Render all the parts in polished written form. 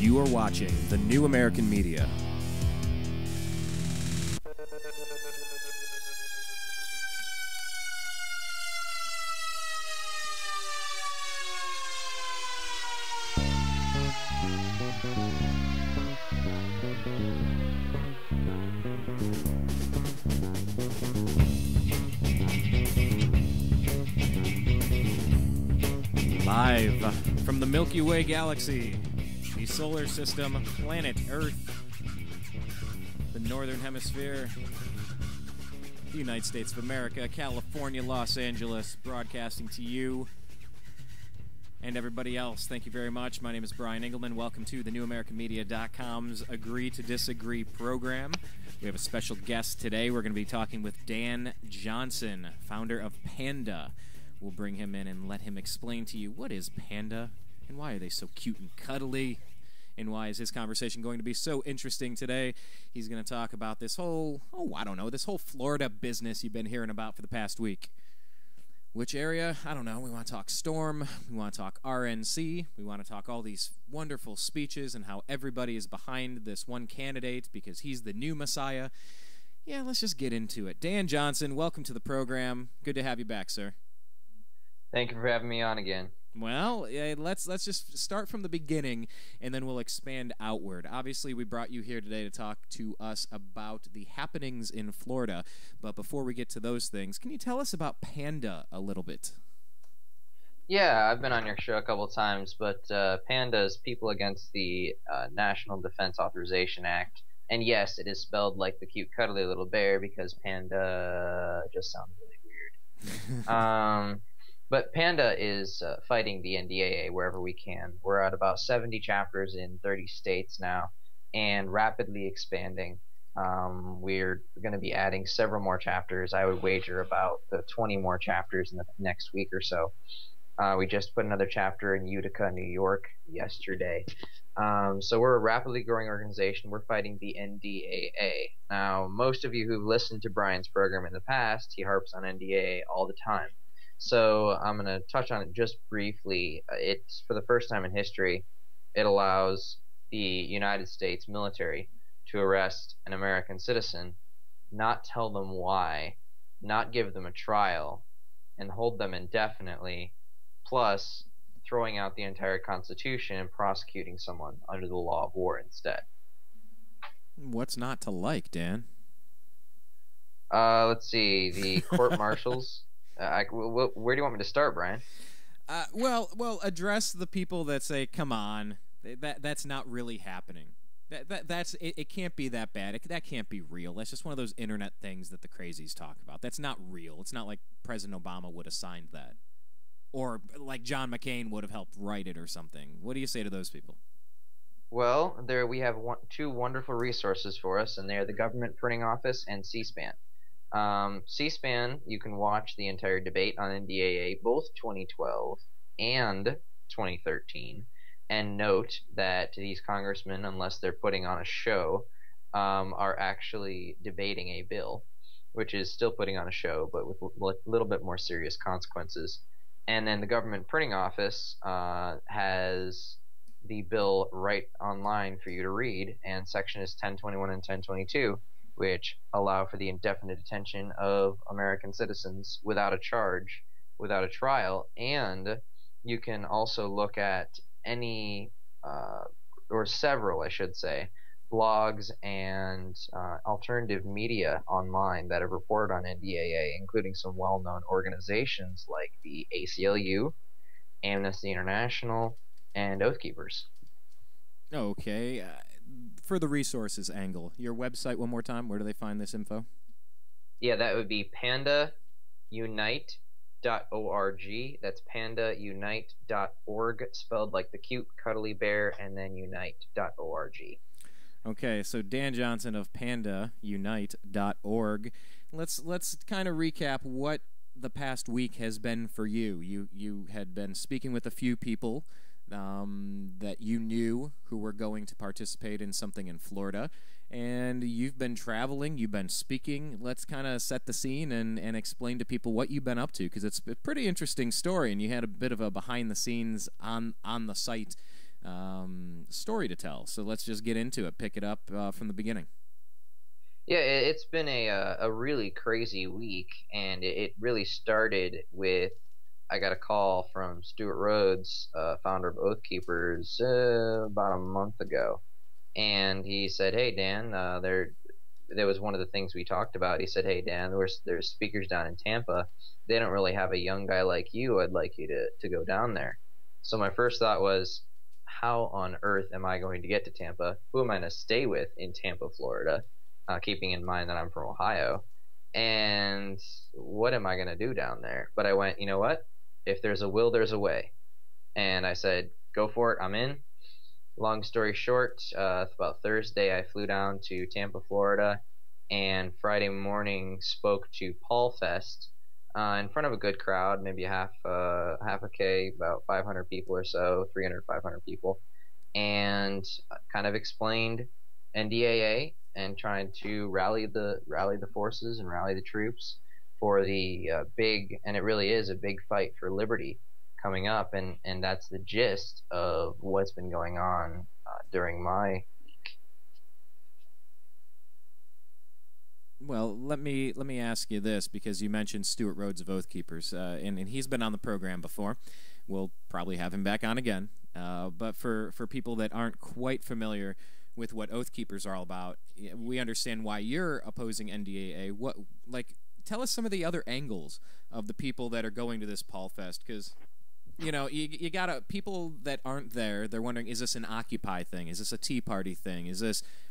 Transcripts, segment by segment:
You are watching the New American Media. Live from the Milky Way galaxy, the solar system, planet Earth, the Northern Hemisphere, the United States of America, California, Los Angeles, broadcasting to you and everybody else. Thank you very much. My name is Brian Engelman. Welcome to the NewAmericanMedia.com's Agree to Disagree program. We have a special guest today. We're going to be talking with Dan Johnson, founder of P.A.N.D.A. We'll bring him in and let him explain to you what is P.A.N.D.A. and why are they so cute and cuddly, and why is his conversation going to be so interesting today. He's going to talk about this whole, this whole Florida business you've been hearing about for the past week. Which area? I don't know. We want to talk storm. We want to talk RNC. We want to talk all these wonderful speeches and how everybody is behind this one candidate because he's the new Messiah. Yeah, let's just get into it. Dan Johnson, welcome to the program. Good to have you back, sir. Thank you for having me on again. Well, let's just start from the beginning, and then we'll expand outward. Obviously, we brought you here today to talk to us about the happenings in Florida. But before we get to those things, can you tell us about P.A.N.D.A. a little bit? Yeah, I've been on your show a couple times, but P.A.N.D.A. is People Against the National Defense Authorization Act. And yes, it is spelled like the cute cuddly little bear because panda just sounds really weird. But P.A.N.D.A. is fighting the NDAA wherever we can. We're at about 70 chapters in 30 states now and rapidly expanding. We're going to be adding several more chapters. I would wager about 20 more chapters in the next week or so. We just put another chapter in Utica, New York yesterday. So we're a rapidly growing organization. We're fighting the NDAA. Now, most of you who've listened to Brian's program in the past, he harps on NDAA all the time. So I'm going to touch on it just briefly. It's for the first time in history, it allows the United States military to arrest an American citizen, not tell them why, not give them a trial, and hold them indefinitely, plus throwing out the entire Constitution and prosecuting someone under the law of war instead. What's not to like, Dan? Let's see. The court-martials. Where do you want me to start, Brian? Well, address the people that say, "Come on, that's not really happening. It can't be that bad. That can't be real. That's just one of those internet things that the crazies talk about. That's not real. It's not like President Obama would have signed that, or like John McCain would have helped write it or something. What do you say to those people?" Well, we have two wonderful resources for us, and they are the Government Printing Office and C-SPAN. C-SPAN, you can watch the entire debate on NDAA, both 2012 and 2013, and note that these congressmen, unless they're putting on a show, are actually debating a bill, which is still putting on a show, but with a little bit more serious consequences. And then the Government Printing Office has the bill right online for you to read, and section is 1021 and 1022. Which allow for the indefinite detention of American citizens without a charge, without a trial, and you can also look at any, or several, I should say, blogs and alternative media online that have reported on NDAA, including some well-known organizations like the ACLU, Amnesty International, and Oath Keepers. Okay. For the resources angle, your website one more time, where do they find this info? Yeah, that would be pandaunite.org. That's pandaunite.org, spelled like the cute cuddly bear, and then unite.org. Okay, so Dan Johnson of pandaunite.org. Let's kind of recap what the past week has been for you. You had been speaking with a few people that you knew who were going to participate in something in Florida, and you've been traveling, you've been speaking. Let's kind of set the scene and explain to people what you've been up to, because it's a pretty interesting story, and you had a bit of a behind the scenes on the site story to tell. So let's just get into it. Pick it up from the beginning. Yeah, it's been a really crazy week, and it really started with I got a call from Stuart Rhodes, founder of Oath Keepers, about a month ago, and he said, "Hey Dan, there was one of the things we talked about. He said, "Hey Dan, there's speakers down in Tampa. They don't really have a young guy like you. I'd like you to go down there." So my first thought was, how on earth am I going to get to Tampa? Who am I going to stay with in Tampa, Florida? Keeping in mind that I'm from Ohio. And what am I going to do down there? But I went, you know what? If there's a will, there's a way. And I said, go for it. I'm in. Long story short, about Thursday, I flew down to Tampa, Florida, and Friday morning spoke to Paul Fest in front of a good crowd, maybe half a K, about 500 people or so, 300, 500 people, and kind of explained NDAA and trying to rally the forces and rally the troops for the big, and it really is a big fight for liberty coming up, and that's the gist of what's been going on during my week. Well, let me ask you this, because you mentioned Stuart Rhodes of Oath Keepers, and he's been on the program before. We'll probably have him back on again. But for people that aren't quite familiar with what Oath Keepers are all about, we understand why you're opposing NDAA. Tell us some of the other angles of the people that are going to this Paul Fest, because you gotta, people that aren't there, they're wondering, is this an Occupy thing? Is this a Tea Party thing?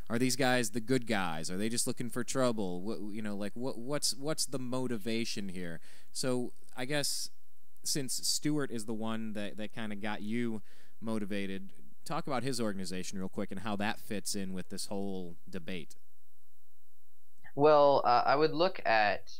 Are these guys the good guys? Are they just looking for trouble? What's the motivation here? So I guess since Stuart is the one that kind of got you motivated, talk about his organization real quick and how that fits in with this whole debate. Well, I would look at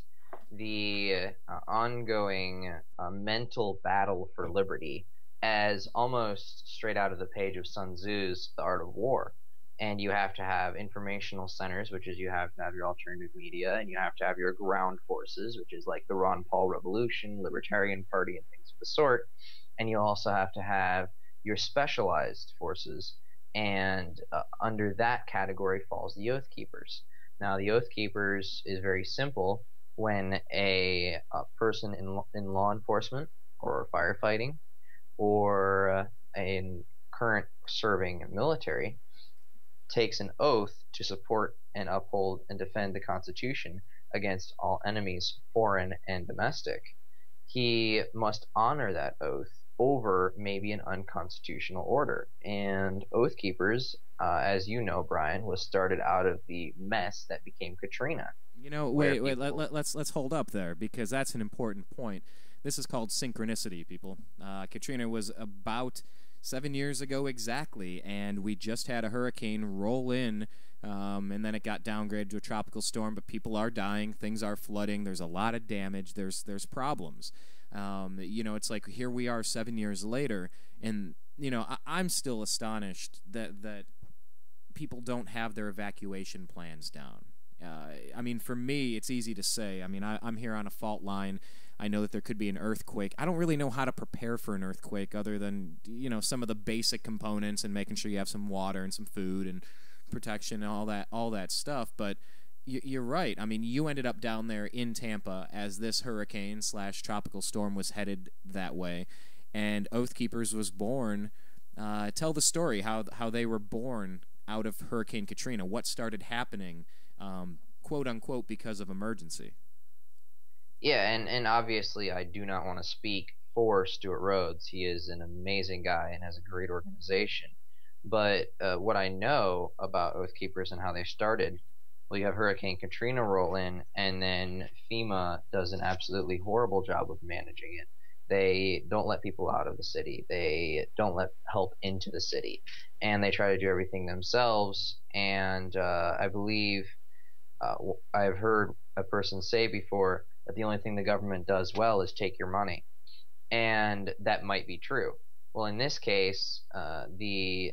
the ongoing mental battle for liberty as almost straight out of the page of Sun Tzu's The Art of War. And you have to have informational centers, which is you have to have your alternative media, and you have to have your ground forces, which is like the Ron Paul Revolution, Libertarian Party, and things of the sort. And you also have to have your specialized forces, and under that category falls the Oath Keepers. Now, the Oath Keepers is very simple. When a person in law enforcement or firefighting or in current serving military takes an oath to support and uphold and defend the Constitution against all enemies, foreign and domestic, he must honor that oath over maybe an unconstitutional order. And Oath Keepers, as you know, Brian, was started out of the mess that became Katrina. Wait, let's hold up there, because that's an important point. This is called synchronicity, people. Katrina was about 7 years ago exactly, and we just had a hurricane roll in, and then it got downgraded to a tropical storm, but people are dying, things are flooding, there's a lot of damage, there's problems. It's like here we are 7 years later, and I'm still astonished that people don't have their evacuation plans down. For me, it's easy to say. I'm here on a fault line. I know that there could be an earthquake. I don't really know how to prepare for an earthquake other than, some of the basic components and making sure you have some water and some food and protection and all that stuff. But you're right. You ended up down there in Tampa as this hurricane / tropical storm was headed that way. And Oath Keepers was born. Tell the story, how they were born out of Hurricane Katrina. What started happening, quote unquote, because of emergency. Yeah, and obviously I do not want to speak for Stuart Rhodes. He is an amazing guy and has a great organization. But what I know about Oath Keepers and how they started, well, you have Hurricane Katrina roll in, and then FEMA does an absolutely horrible job of managing it. They don't let people out of the city. They don't let help into the city. And they try to do everything themselves. And I believe I've heard a person say before that the only thing the government does well is take your money. And that might be true. Well, in this case, the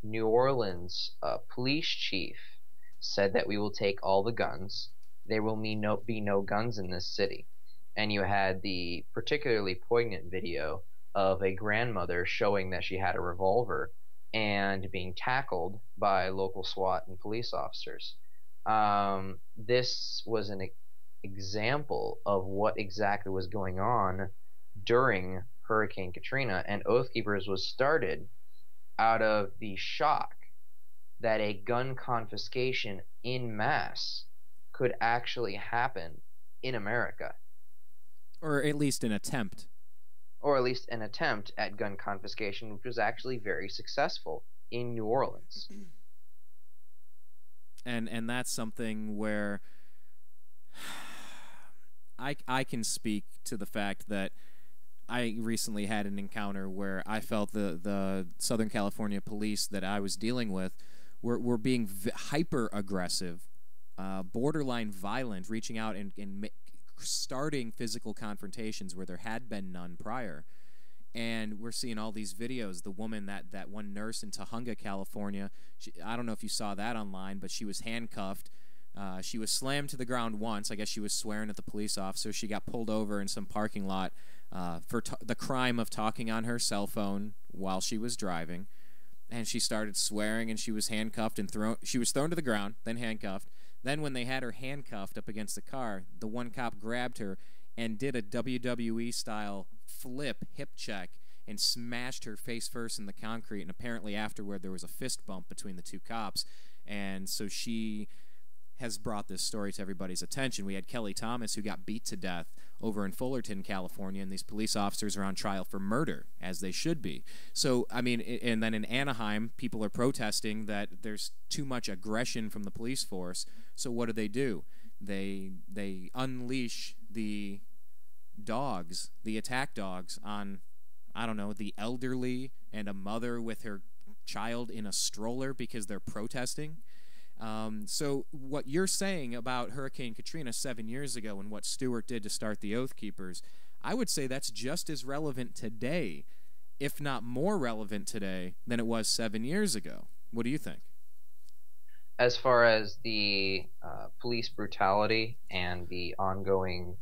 New Orleans police chief said that we will take all the guns. There will be no guns in this city. And you had the particularly poignant video of a grandmother showing that she had a revolver and being tackled by local SWAT and police officers. This was an example of what exactly was going on during Hurricane Katrina, and Oath Keepers was started out of the shock that a gun confiscation in mass could actually happen in America. Or at least an attempt. Or at least an attempt at gun confiscation, which was actually very successful in New Orleans. And that's something where I can speak to the fact that I recently had an encounter where I felt the Southern California police that I was dealing with were being hyper aggressive, borderline violent, reaching out and starting physical confrontations where there had been none prior. And we're seeing all these videos. The woman, that one nurse in Tahunga, California, I don't know if you saw that online, but she was handcuffed. She was slammed to the ground once. I guess she was swearing at the police officer. She got pulled over in some parking lot for the crime of talking on her cell phone while she was driving. And she started swearing, and she was handcuffed and she was thrown to the ground, then handcuffed. Then when they had her handcuffed up against the car, the one cop grabbed her and did a WWE-style flip hip check and smashed her face first in the concrete. And apparently afterward there was a fist bump between the two cops. And so she has brought this story to everybody's attention. We had Kelly Thomas, who got beat to death over in Fullerton, California, and these police officers are on trial for murder, as they should be. So, I mean, and then in Anaheim, people are protesting that there's too much aggression from the police force. So what do? They unleash the dogs, the attack dogs, on, I don't know, the elderly and a mother with her child in a stroller because they're protesting. So what you're saying about Hurricane Katrina 7 years ago and what Stewart did to start the Oath Keepers, I would say that's just as relevant today, if not more relevant today than it was 7 years ago. What do you think? As far as the police brutality and the ongoing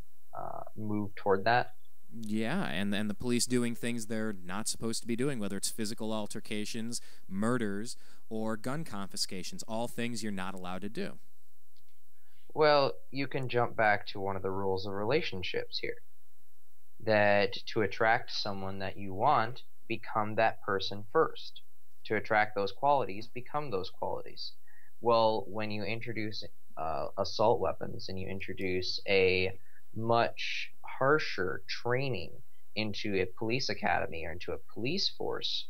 move toward that? Yeah, and the police doing things they're not supposed to be doing, whether it's physical altercations, murders, or gun confiscations, all things you're not allowed to do. Well, you can jump back to one of the rules of relationships here. That to attract someone that you want, become that person first. To attract those qualities, become those qualities. Well, when you introduce assault weapons and you introduce a much harsher training into a police academy or into a police force,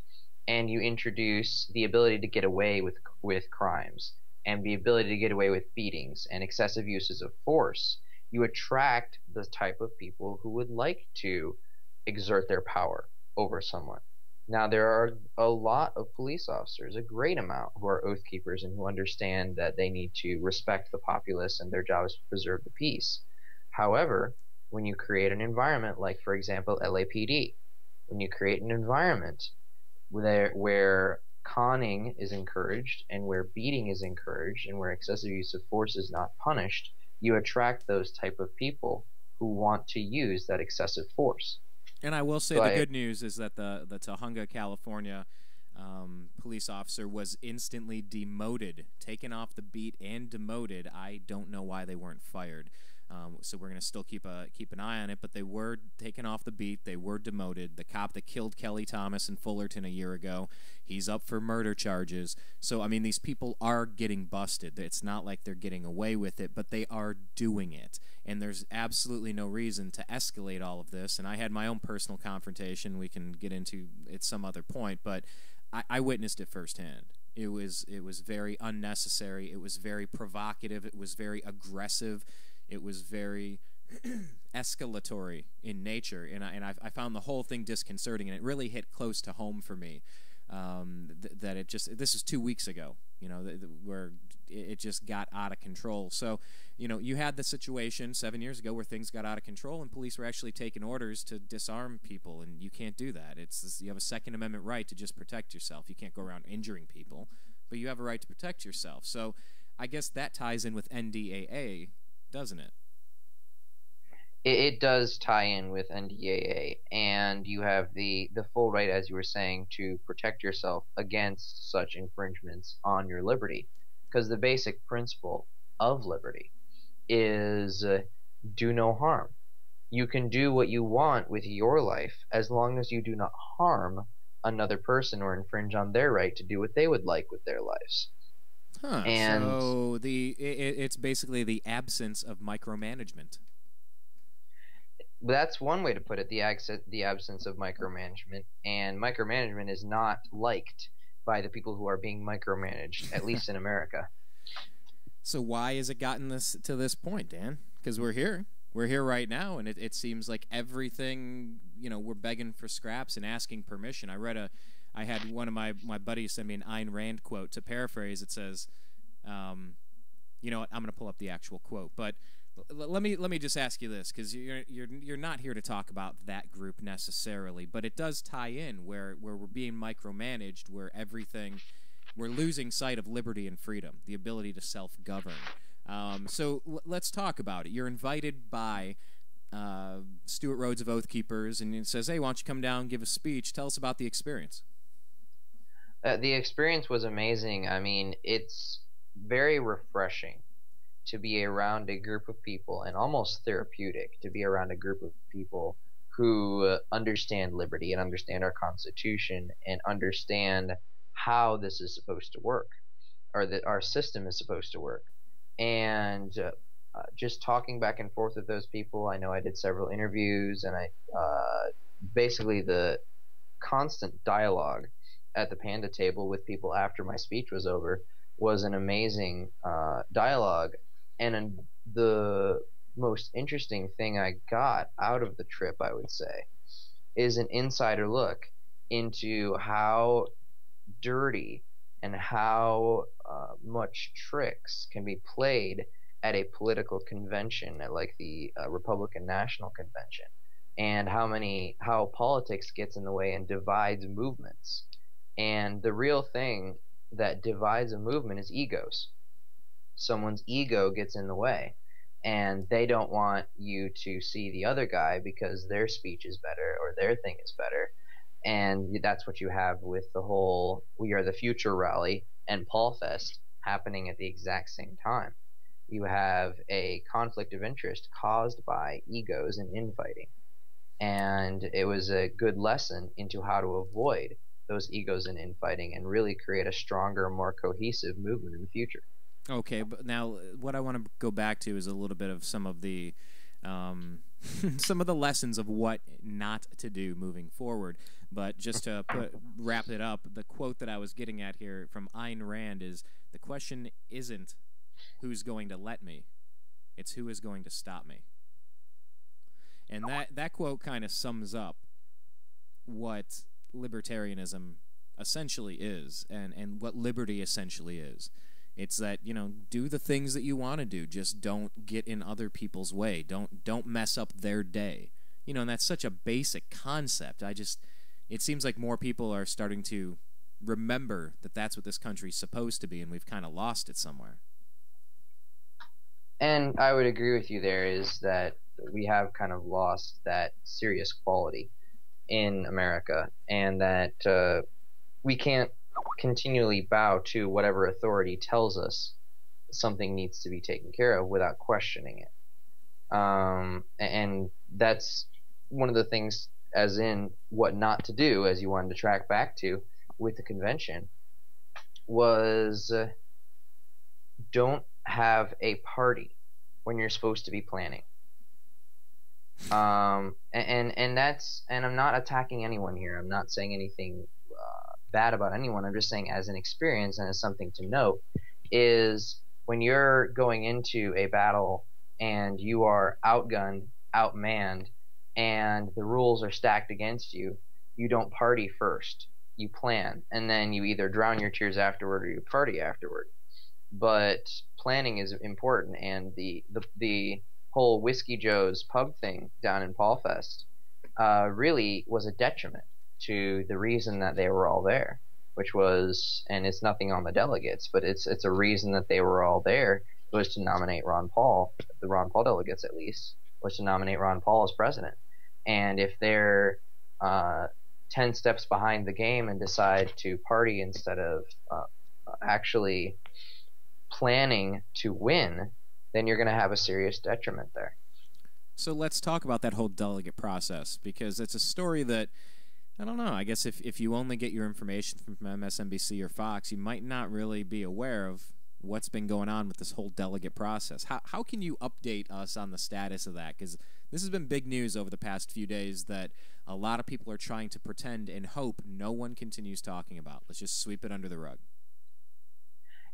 and you introduce the ability to get away with crimes and the ability to get away with beatings and excessive uses of force, you attract the type of people who would like to exert their power over someone. Now, there are a lot of police officers, a great amount, who are oath keepers and who understand that they need to respect the populace and their job is to preserve the peace. However, when you create an environment like, for example, LAPD, when you create an environment where conning is encouraged and where beating is encouraged and where excessive use of force is not punished, you attract those type of people who want to use that excessive force. And I will say the good news is that the Tahunga, California police officer was instantly demoted, taken off the beat and demoted. I don't know why they weren't fired. So we're going to still keep an eye on it, but they were taken off the beat. They were demoted. The cop that killed Kelly Thomas in Fullerton a year ago, he's up for murder charges. So, I mean, these people are getting busted. It's not like they're getting away with it, but they are doing it. And there's absolutely no reason to escalate all of this. And I had my own personal confrontation. We can get into it some other point, but I witnessed it firsthand. It was very unnecessary. It was very provocative. It was very aggressive. It was very escalatory in nature, and I found the whole thing disconcerting, and it really hit close to home for me. That it just, this is 2 weeks ago, where it just got out of control. So, you had the situation 7 years ago where things got out of control, and police were actually taking orders to disarm people, and you can't do that. You have a Second Amendment right to just protect yourself. You can't go around injuring people, but you have a right to protect yourself. So, I guess that ties in with NDAA. Doesn't it? it does tie in with NDAA, and you have the full right, as you were saying, to protect yourself against such infringements on your liberty, because the basic principle of liberty is do no harm. You can do what you want with your life as long as you do not harm another person or infringe on their right to do what they would like with their lives. Huh. And So it's basically the absence of micromanagement. that's one way to put it, the absence of micromanagement. And micromanagement is not liked by the people who are being micromanaged, at least in America. So why has it gotten to this point, Dan? Because we're here. We're here right now, and it seems like everything, we're begging for scraps and asking permission. I had one of my buddies send me an Ayn Rand quote. To paraphrase, it says, you know what, I'm going to pull up the actual quote, but let me just ask you this, because you're not here to talk about that group necessarily, but it does tie in where we're being micromanaged, where we're losing sight of liberty and freedom, the ability to self-govern. So let's talk about it. You're invited by Stuart Rhodes of Oath Keepers, and it says, hey, why don't you come down and give a speech? Tell us about the experience. The experience was amazing. I mean, it's very refreshing to be around a group of people, and almost therapeutic to be around a group of people who understand liberty and understand our Constitution and understand how this is supposed to work, or that our system is supposed to work. And just talking back and forth with those people, I know I did several interviews, and basically the constant dialogue at the P.A.N.D.A table with people after my speech was over was an amazing dialogue. And the most interesting thing I got out of the trip, I would say, is an insider look into how dirty and how much tricks can be played at a political convention, at like the Republican National Convention, and how politics gets in the way and divides movements. And the real thing that divides a movement is egos. Someone's ego gets in the way, and they don't want you to see the other guy because their speech is better or their thing is better. And that's what you have with the whole We Are the Future rally and Paul Fest happening at the exact same time. You have a conflict of interest caused by egos and infighting. And it was a good lesson into how to avoid those egos and infighting and really create a stronger, more cohesive movement in the future. Okay, but now what I want to go back to is a little bit of some of the some of the lessons of what not to do moving forward. But just to wrap it up, the quote that I was getting at here from Ayn Rand is, the question isn't who's going to let me, it's who is going to stop me. And that quote kind of sums up what libertarianism essentially is, and what liberty essentially is. It's that, do the things that you want to do. Just don't get in other people's way. Don't mess up their day. And that's such a basic concept. It seems like more people are starting to remember that that's what this country's supposed to be, and we've kind of lost it somewhere. And I would agree with you there, is that we have kind of lost that serious quality in America, and that we can't continually bow to whatever authority tells us something needs to be taken care of without questioning it. And that's one of the things, as in what not to do, as you wanted to track back to with the convention, was don't have a party when you're supposed to be planning. And that's, and I'm not attacking anyone here. I'm not saying anything bad about anyone. I'm just saying, as an experience and as something to note, is when you're going into a battle and you are outgunned, outmanned, and the rules are stacked against you, you don't party first. You plan, and then you either drown your tears afterward or you party afterward. But planning is important, and the whole Whiskey Joe's pub thing down in Paul Fest really was a detriment to the reason that they were all there, which was, and it's nothing on the delegates, but it's a reason that they were all there, was to nominate Ron Paul, the Ron Paul delegates at least, was to nominate Ron Paul as president. And if they're 10 steps behind the game and decide to party instead of actually planning to win, then you're going to have a serious detriment there. So let's talk about that whole delegate process, because it's a story that, I don't know, I guess if you only get your information from MSNBC or Fox, you might not really be aware of what's been going on with this whole delegate process. How can you update us on the status of that? Because this has been big news over the past few days that a lot of people are trying to pretend and hope no one continues talking about. Let's just sweep it under the rug.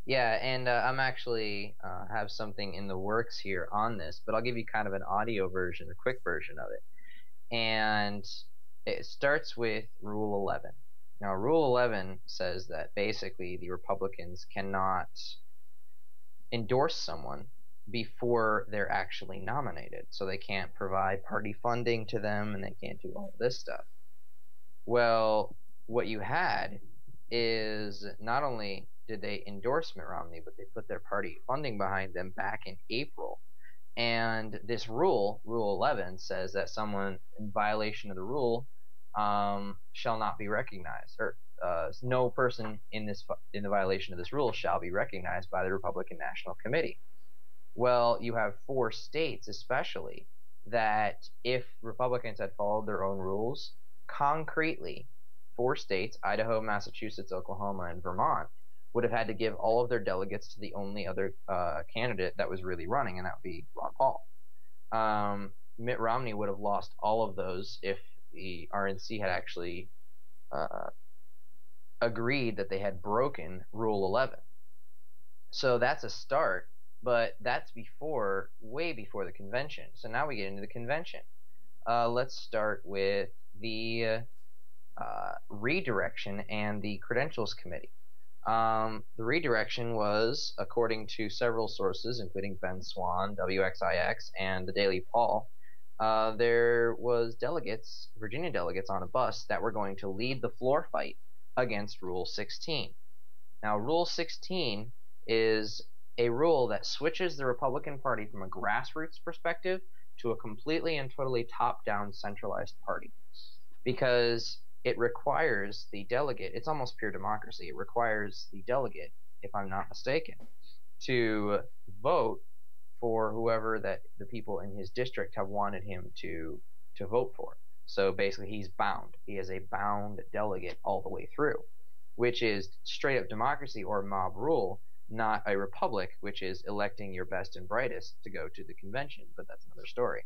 Yeah, and I'm actually have something in the works here on this, but I'll give you kind of an audio version, a quick version of it. And it starts with Rule 11. Now, Rule 11 says that basically the Republicans cannot endorse someone before they're actually nominated. So they can't provide party funding to them, and they can't do all this stuff. Well, what you had is not only did they endorse Mitt Romney, but they put their party funding behind them back in April. And this rule, Rule 11, says that someone in violation of the rule shall not be recognized, or no person in the violation of this rule shall be recognized by the Republican National Committee. Well, you have 4 states especially that if Republicans had followed their own rules, concretely, 4 states, Idaho, Massachusetts, Oklahoma, and Vermont, would have had to give all of their delegates to the only other candidate that was really running, and that would be Ron Paul. Mitt Romney would have lost all of those if the RNC had actually agreed that they had broken Rule 11. So that's a start, but that's way before the convention. So now we get into the convention. Let's start with the redirection and the credentials committee. The redirection was, according to several sources, including Ben Swan, WXIX, and the Daily Paul, there was delegates, Virginia delegates on a bus that were going to lead the floor fight against Rule 16. Now, Rule 16 is a rule that switches the Republican Party from a grassroots perspective to a completely and totally top-down centralized party, because it requires the delegate, it's almost pure democracy, it requires the delegate, if I'm not mistaken, to vote for whoever that the people in his district have wanted him to vote for. So basically he's bound. He is a bound delegate all the way through, which is straight up democracy or mob rule, not a republic, which is electing your best and brightest to go to the convention, but that's another story.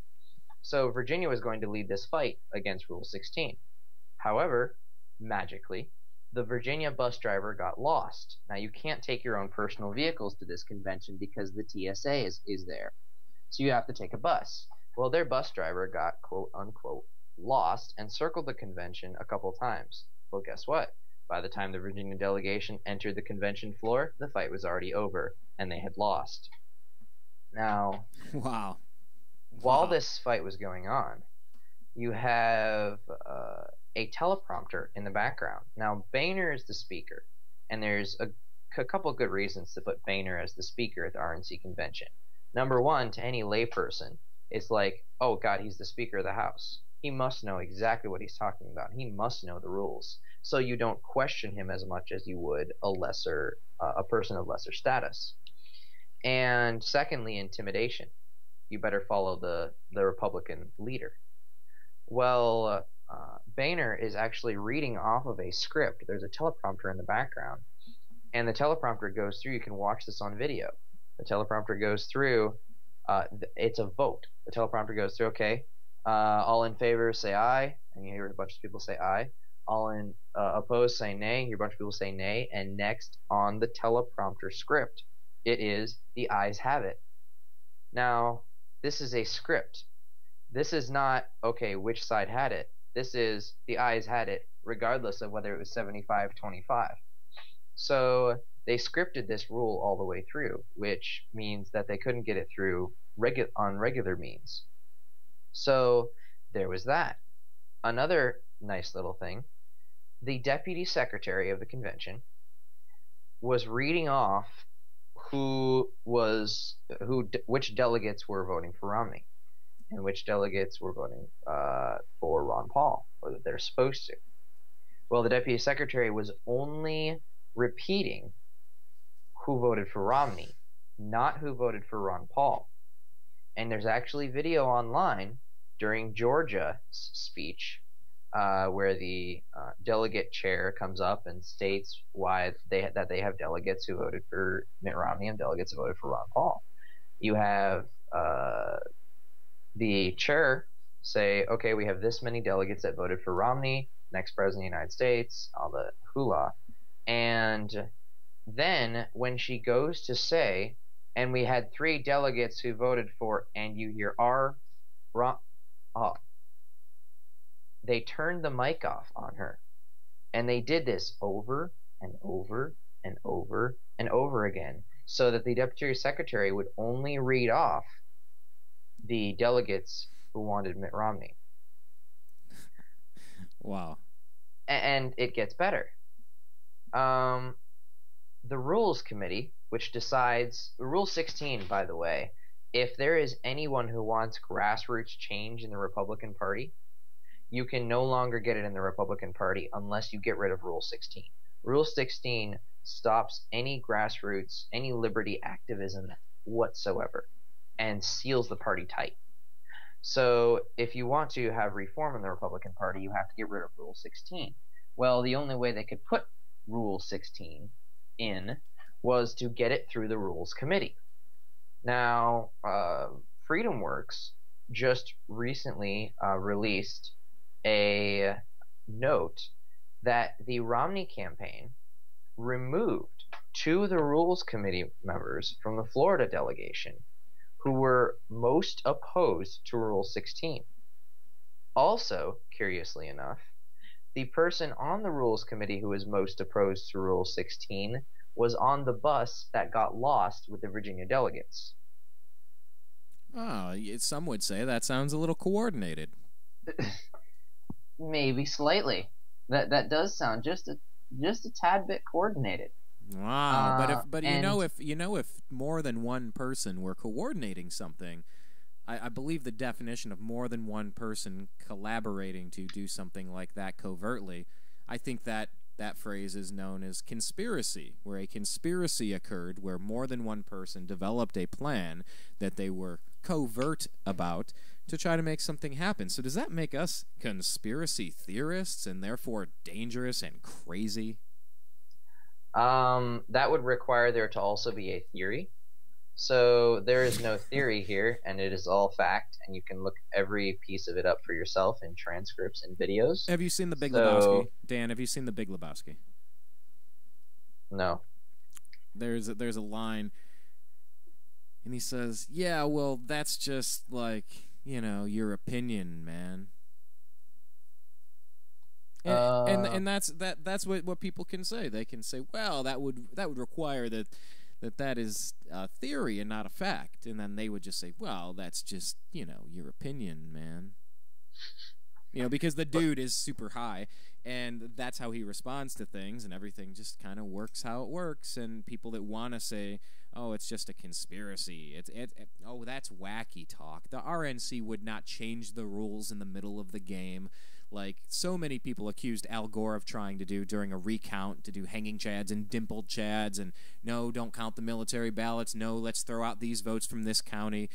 So Virginia was going to lead this fight against Rule 16. However, magically, the Virginia bus driver got lost. Now, you can't take your own personal vehicles to this convention because the TSA is there. So you have to take a bus. Well, their bus driver got, quote unquote, lost and circled the convention a couple times. Well, guess what? By the time the Virginia delegation entered the convention floor, the fight was already over, and they had lost. Now, wow. While this fight was going on, you have a teleprompter in the background. Now, Boehner is the speaker, and there's a couple good reasons to put Boehner as the speaker at the RNC convention. Number one, to any layperson, it's like, oh God, he's the Speaker of the House. He must know exactly what he's talking about. He must know the rules. So you don't question him as much as you would a person of lesser status. And secondly, intimidation. You better follow the Republican leader. Well, Boehner is actually reading off of a script. There's a teleprompter in the background, and the teleprompter goes through. You can watch this on video. The teleprompter goes through. It's a vote. The teleprompter goes through. Okay, all in favor say aye, and you hear a bunch of people say aye. All in opposed say nay. You hear a bunch of people say nay. And next on the teleprompter script, it is the ayes have it. Now, this is a script. This is not, okay, which side had it. This is the ayes had it, regardless of whether it was 75-25. So they scripted this rule all the way through, which means that they couldn't get it through on regular means. So there was that. Another nice little thing, the deputy secretary of the convention was reading off which delegates were voting for Romney. and which delegates were voting for Ron Paul, or that they're supposed to. Well, the deputy secretary was only repeating who voted for Romney, not who voted for Ron Paul. And there's actually video online during Georgia's speech where the delegate chair comes up and states why they have delegates who voted for Mitt Romney and delegates who voted for Ron Paul. You have the chair say, okay, we have this many delegates that voted for Romney, next president of the United States, all the hula. And then when she goes to say, and we had 3 delegates who voted for, and you hear they turned the mic off on her. And they did this over and over and over and over again, so that the deputy secretary would only read off the delegates who wanted Mitt Romney. Wow. And it gets better. The Rules Committee, which decides, Rule 16, by the way, if there is anyone who wants grassroots change in the Republican Party, you can no longer get it in the Republican Party unless you get rid of Rule 16. Rule 16 stops any grassroots, any liberty activism whatsoever, and seals the party tight. So if you want to have reform in the Republican Party, you have to get rid of Rule 16. Well, the only way they could put Rule 16 in was to get it through the Rules Committee. Now, FreedomWorks just recently released a note that the Romney campaign removed 2 of the Rules Committee members from the Florida delegation who were most opposed to Rule 16. Also, curiously enough, the person on the Rules Committee who was most opposed to Rule 16 was on the bus that got lost with the Virginia delegates. Oh, some would say that sounds a little coordinated. Maybe slightly. That does sound just a tad bit coordinated. Wow, but if more than one person were coordinating something, I believe the definition of more than one person collaborating to do something like that covertly, I think that phrase is known as conspiracy, where a conspiracy occurred where more than one person developed a plan that they were covert about to try to make something happen. So does that make us conspiracy theorists and therefore dangerous and crazy? That would require there to also be a theory. So there is no theory here, and it is all fact, and you can look every piece of it up for yourself in transcripts and videos. Have you seen The Big Lebowski? Dan, have you seen The Big Lebowski? No. There's a line, and he says, yeah, well, that's just like, your opinion, man. And that's what people can say. They can say, well, that would require that is a theory and not a fact. And then they would just say, well, that's just, your opinion, man. Because the dude is super high, and that's how he responds to things, and everything just kind of works how it works. And people that want to say, oh, it's just a conspiracy, oh, that's wacky talk. The RNC would not change the rules in the middle of the game, like so many people accused Al Gore of trying to do during a recount, to do hanging chads and dimpled chads, and no, don't count the military ballots, no, let's throw out these votes from this county.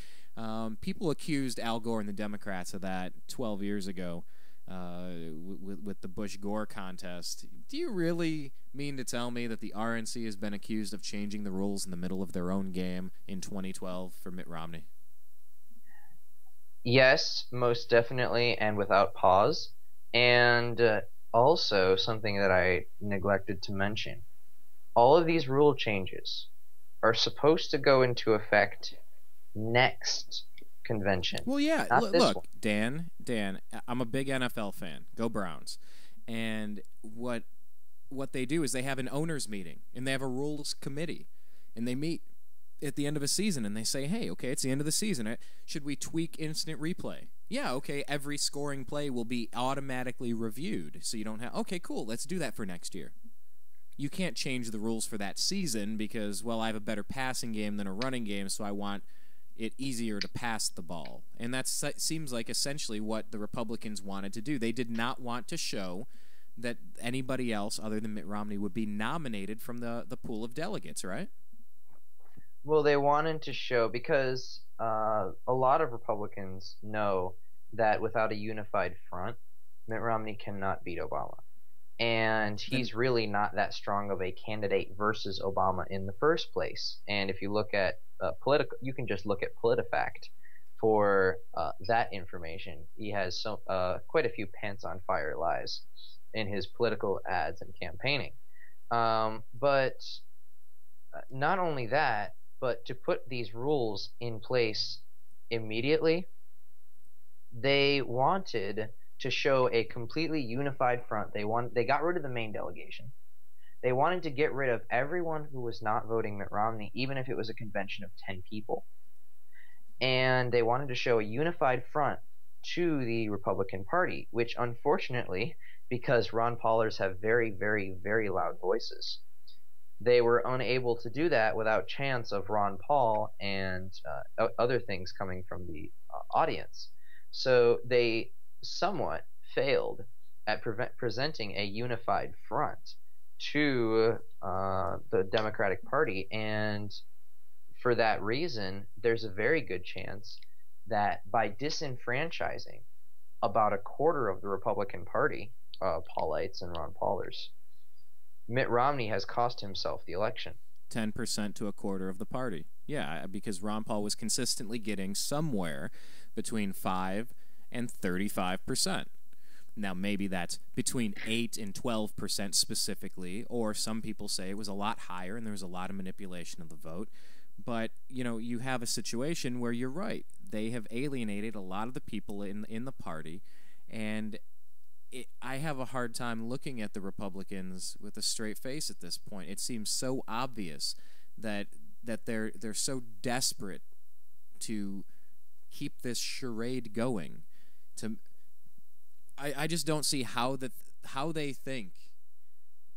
People accused Al Gore and the Democrats of that 12 years ago with the Bush-Gore contest. Do you really mean to tell me that the RNC has been accused of changing the rules in the middle of their own game in 2012 for Mitt Romney? Yes, most definitely, and without pause. And also, something that I neglected to mention, all of these rule changes are supposed to go into effect next convention. Well, yeah, look, Dan, I'm a big NFL fan. Go Browns. And what they do is they have an owners meeting, and they have a rules committee, and they meet at the end of a season, and they say, hey, okay, it's the end of the season. Should we tweak instant replay? Yeah, okay, every scoring play will be automatically reviewed, so you don't have, okay, cool, let's do that for next year. You can't change the rules for that season because, well, I have a better passing game than a running game, so I want, it easier to pass the ball. And that seems like essentially what the Republicans wanted to do. They did not want to show that anybody else other than Mitt Romney would be nominated from the pool of delegates, right? Well, they wanted to show, because a lot of Republicans know that without a unified front, Mitt Romney cannot beat Obama. And he's really not that strong of a candidate versus Obama in the first place. And if you look at you can just look at PolitiFact for that information. He has quite a few pants on fire lies in his political ads and campaigning. But not only that, but to put these rules in place immediately, they wanted to show a completely unified front. They got rid of the main delegation. They wanted to get rid of everyone who was not voting Mitt Romney, even if it was a convention of 10 people. And they wanted to show a unified front to the Republican Party, which unfortunately, because Ron Paulers have very, very, very loud voices, they were unable to do that without chance of Ron Paul and other things coming from the audience. So they somewhat failed at presenting a unified front to the Democratic Party, and for that reason, there's a very good chance that by disenfranchising about a quarter of the Republican Party, Paulites and Ron Paulers, Mitt Romney has cost himself the election. 10% to a quarter of the party. Yeah, because Ron Paul was consistently getting somewhere between 5 and 35%. Now, maybe that's between 8 and 12% specifically, or some people say it was a lot higher and there was a lot of manipulation of the vote. But, you know, you have a situation where you're right. They have alienated a lot of the people in the party, and I have a hard time looking at the Republicans with a straight face at this point. It seems so obvious that they're so desperate to keep this charade going. I just don't see how they think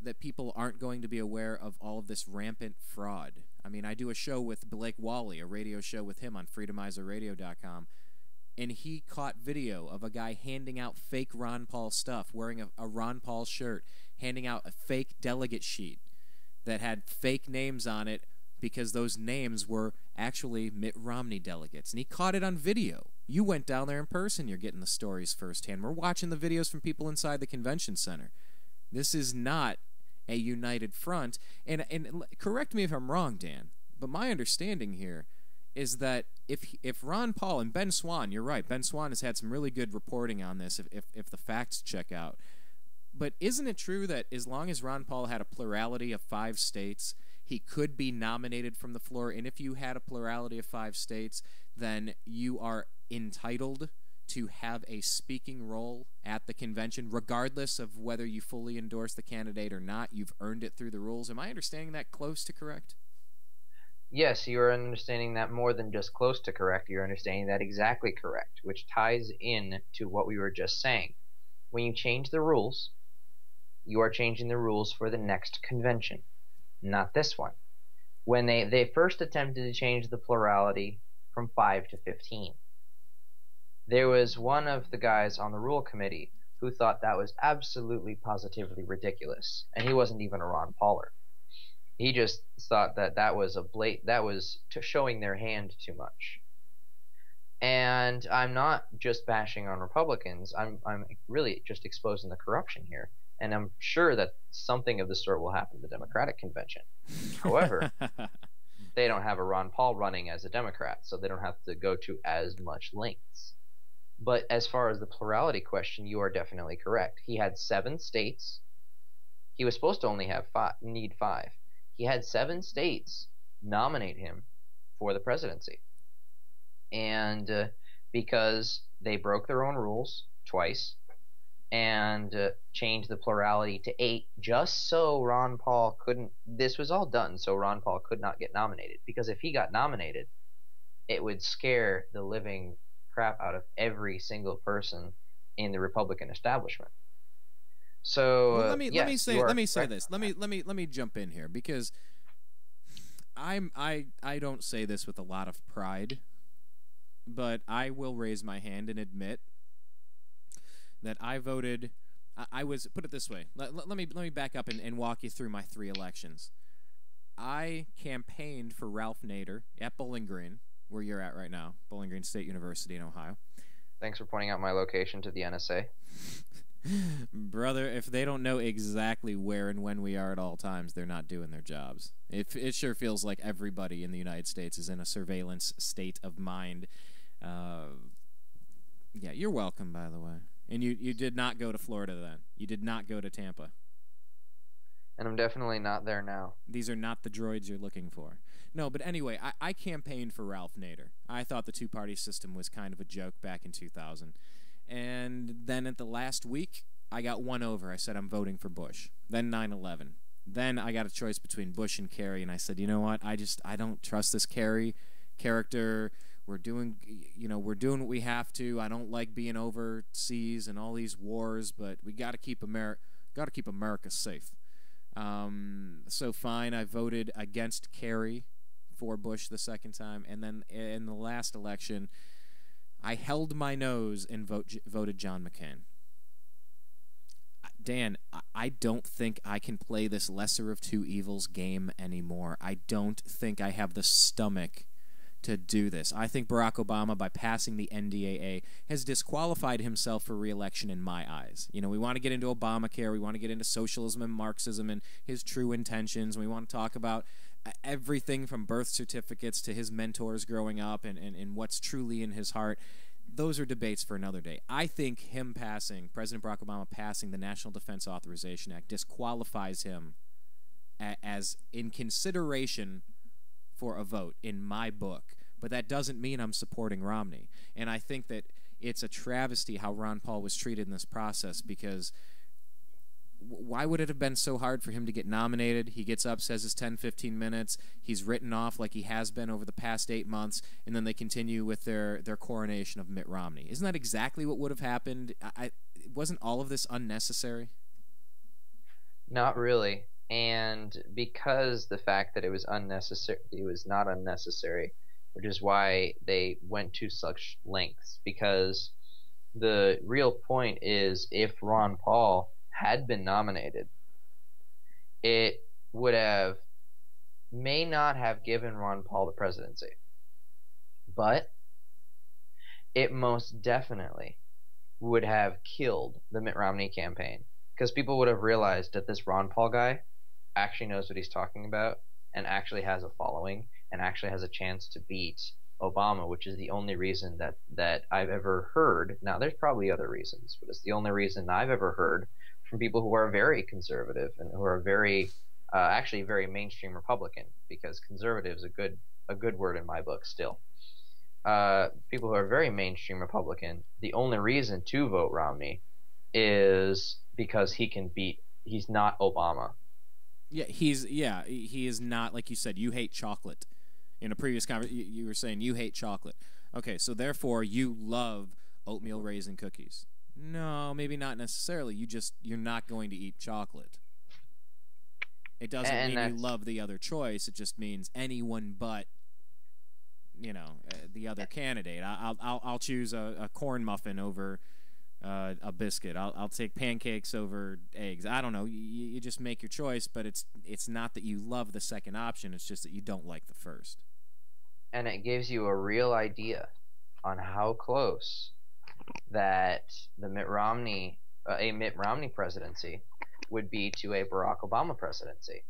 that people aren't going to be aware of all of this rampant fraud. I mean, I do a show with Blake Wally, a radio show with him on freedomizerradio.com, and he caught video of a guy handing out fake Ron Paul stuff, wearing a Ron Paul shirt, handing out a fake delegate sheet that had fake names on it because those names were actually Mitt Romney delegates. And he caught it on video. You went down there in person. You're getting the stories firsthand. We're watching the videos from people inside the convention center. This is not a united front. And correct me if I'm wrong, Dan, but my understanding here is that if Ron Paul and Ben Swann, you're right, Ben Swann has had some really good reporting on this if the facts check out. But isn't it true that as long as Ron Paul had a plurality of 5 states, he could be nominated from the floor? And if you had a plurality of 5 states, then you are entitled to have a speaking role at the convention, regardless of whether you fully endorse the candidate or not. You've earned it through the rules. Am I understanding that close to correct? Yes, you are understanding that more than just close to correct. You're understanding that exactly correct, which ties in to what we were just saying. When you change the rules, you are changing the rules for the next convention, not this one. When they first attempted to change the plurality from 5 to 15, there was one of the guys on the rule committee who thought that was absolutely positively ridiculous, and he wasn't even a Ron Pauler. He just thought that was showing their hand too much. And I'm not just bashing on Republicans. I'm really just exposing the corruption here. And I'm sure that something of the sort will happen at the Democratic convention. However, they don't have a Ron Paul running as a Democrat, so they don't have to go to as much lengths. But as far as the plurality question, you are definitely correct. He had 7 states. He was supposed to only need 5. He had 7 states nominate him for the presidency. And because they broke their own rules twice and changed the plurality to 8 just so Ron Paul couldn't – this was all done so Ron Paul could not get nominated. Because if he got nominated, it would scare the living crap out of every single person in the Republican establishment. So well, let me say this. Let me jump in here, because I don't say this with a lot of pride, but I will raise my hand and admit that I voted. I was, put it this way. Let me back up and walk you through my 3 elections. I campaigned for Ralph Nader at Bowling Green, where you're at right now, Bowling Green State University in Ohio. Thanks for pointing out my location to the NSA. Brother, if they don't know exactly where and when we are at all times, they're not doing their jobs. It sure feels like everybody in the United States is in a surveillance state of mind. Yeah, you're welcome, by the way. And you did not go to Florida then. You did not go to Tampa. And I'm definitely not there now. These are not the droids you're looking for. No, but anyway, I campaigned for Ralph Nader. I thought the two-party system was kind of a joke back in 2000. And then at the last week, I got won over. I said I'm voting for Bush. Then 9/11. Then I got a choice between Bush and Kerry, and I said, you know what? I don't trust this Kerry character. We're doing what we have to. I don't like being overseas and all these wars, but we got to keep America safe. So fine, I voted against Kerry for Bush the second time, and then in the last election, I held my nose and voted John McCain. Dan, I don't think I can play this lesser of two evils game anymore. I don't think I have the stomach to do this. I think Barack Obama, by passing the NDAA, has disqualified himself for re-election in my eyes. You know, we want to get into Obamacare, we want to get into socialism and Marxism and his true intentions. We want to talk about everything from birth certificates to his mentors growing up and what's truly in his heart. Those are debates for another day. I think President Barack Obama passing the National Defense Authorization Act disqualifies him as in consideration for a vote in my book. But that doesn't mean I'm supporting Romney. And I think that it's a travesty how Ron Paul was treated in this process, because why would it have been so hard for him to get nominated? He gets up, says his 10, 15 minutes. He's written off like he has been over the past 8 months, and then they continue with their coronation of Mitt Romney. Isn't that exactly what would have happened? Wasn't all of this unnecessary? Not really. And because the fact that it was unnecessary, it was not unnecessary, which is why they went to such lengths. Because the real point is, if Ron Paul had been nominated, it may not have given Ron Paul the presidency, but it most definitely would have killed the Mitt Romney campaign, because people would have realized that this Ron Paul guy actually knows what he's talking about and actually has a following and actually has a chance to beat Obama, which is the only reason that I've ever heard. Now, there's probably other reasons, but it's the only reason I've ever heard from people who are very conservative and who are very, actually very mainstream Republican, because conservative is a good word in my book still. People who are very mainstream Republican, the only reason to vote Romney is because he's not Obama. Yeah, he is not, like you said, you hate chocolate. In a previous conversation, you were saying you hate chocolate. Okay, so therefore you love oatmeal raisin cookies. No, maybe not necessarily. You're not going to eat chocolate. It doesn't mean you love the other choice. It just means anyone but, the other candidate. I'll choose a corn muffin over a biscuit. I'll take pancakes over eggs. I don't know. You just make your choice, but it's not that you love the second option. It's just that you don't like the first. And it gives you a real idea on how close that a Mitt Romney presidency would be to a Barack Obama presidency.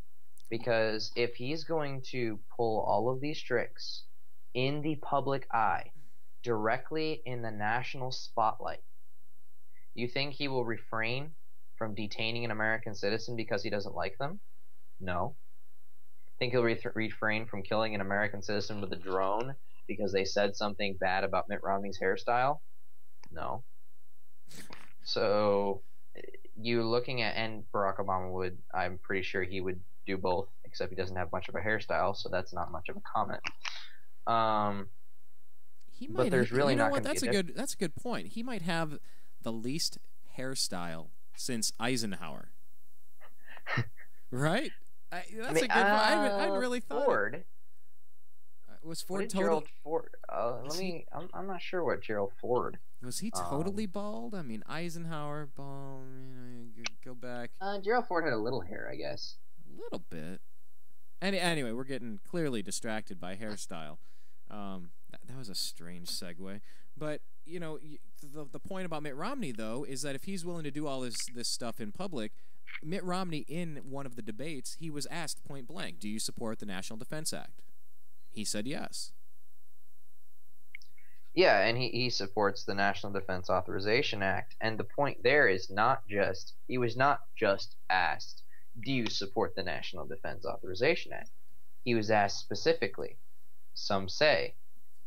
Because if he's going to pull all of these tricks in the public eye, directly in the national spotlight, you think he will refrain from detaining an American citizen because he doesn't like them? No. Think he'll refrain from killing an American citizen with a drone because they said something bad about Mitt Romney's hairstyle? No. So you looking at, and Barack Obama would, I'm pretty sure he would do both, except he doesn't have much of a hairstyle, so that's not much of a comment. But there's really not going to be a difference. That's a good point. He might have the least hairstyle since Eisenhower. Right? That's a good point. I haven't really thought. Ford. Was What Ford did total? Gerald Ford? I'm not sure what Gerald Ford. Was he totally bald? I mean, Eisenhower bald. You go back Gerald Ford had a little hair, I guess. a little bit. Anyway, we're getting clearly distracted by hairstyle. That was a strange segue. But, the point about Mitt Romney, though, is that if he's willing to do all this stuff in public, Mitt Romney, in one of the debates, he was asked point blank, do you support the National Defense Act? He said yes. Yeah, and he supports the National Defense Authorization Act. And the point there is he was not just asked, do you support the National Defense Authorization Act? He was asked specifically. Some say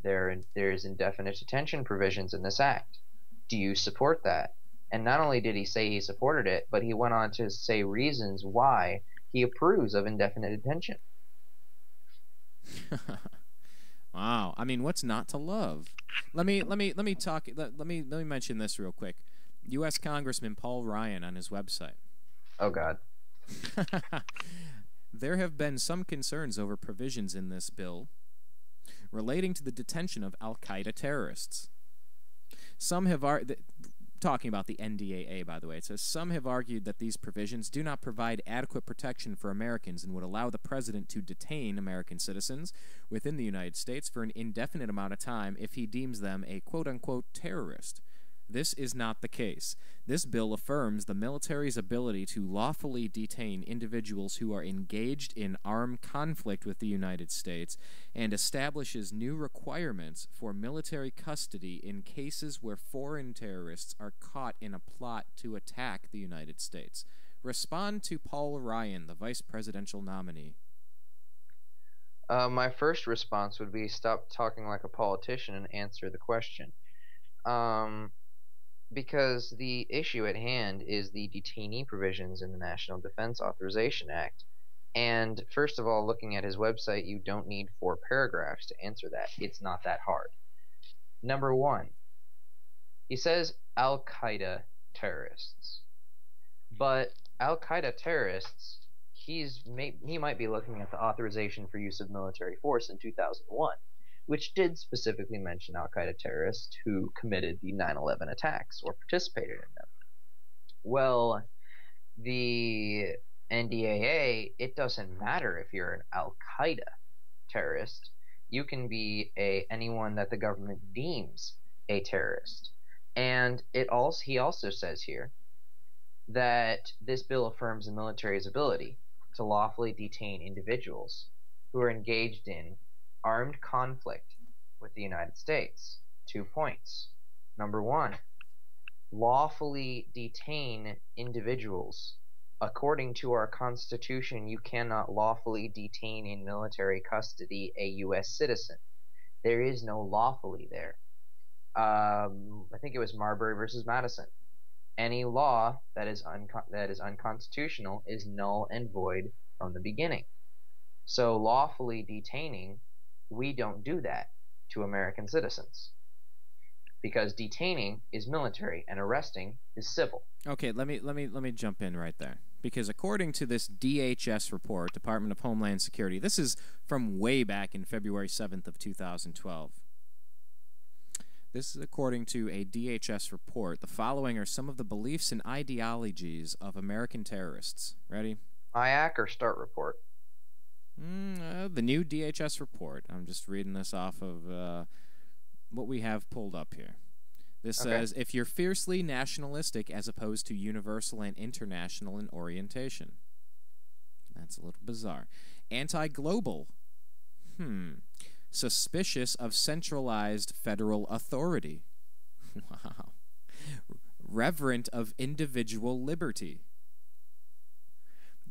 there's indefinite detention provisions in this act. Do you support that? And not only did he say he supported it, but he went on to say reasons why he approves of indefinite detention. Wow. I mean, what's not to love? Let me mention this real quick. U.S. Congressman Paul Ryan on his website. Oh God. There have been some concerns over provisions in this bill relating to the detention of Al-Qaeda terrorists. Some have talking about the NDAA, by the way. It says, some have argued that these provisions do not provide adequate protection for Americans and would allow the president to detain American citizens within the United States for an indefinite amount of time if he deems them a quote-unquote terrorist. This is not the case. This bill affirms the military's ability to lawfully detain individuals who are engaged in armed conflict with the United States and establishes new requirements for military custody in cases where foreign terrorists are caught in a plot to attack the United States. Respond to Paul Ryan, the vice presidential nominee. My first response would be stop talking like a politician and answer the question. Because the issue at hand is the detainee provisions in the National Defense Authorization Act. And first of all, looking at his website, you don't need 4 paragraphs to answer that. It's not that hard. Number 1, he says Al-Qaeda terrorists. But Al-Qaeda terrorists, he might be looking at the authorization for use of military force in 2001. Which did specifically mention Al-Qaeda terrorists who committed the 9/11 attacks or participated in them. Well, the NDAA, it doesn't matter if you're an Al-Qaeda terrorist. You can be anyone that the government deems a terrorist. And he also says here that this bill affirms the military's ability to lawfully detain individuals who are engaged in armed conflict with the United States. 2 points. Number 1, lawfully detain individuals. According to our Constitution, you cannot lawfully detain in military custody a U.S. citizen. There is no lawfully there. I think it was Marbury versus Madison. Any law that is unconstitutional is null and void from the beginning. So lawfully detaining, we don't do that to American citizens because detaining is military and arresting is civil. Okay, let me jump in right there because according to this DHS report, Department of Homeland Security, this is from way back in February 7th of 2012. This is according to a DHS report. The following are some of the beliefs and ideologies of American terrorists. Ready? IAC or START report? The new DHS report. I'm just reading this off of what we have pulled up here. This says, if you're fiercely nationalistic as opposed to universal and international in orientation. That's a little bizarre. Anti-global. Suspicious of centralized federal authority. Wow. Reverent of individual liberty.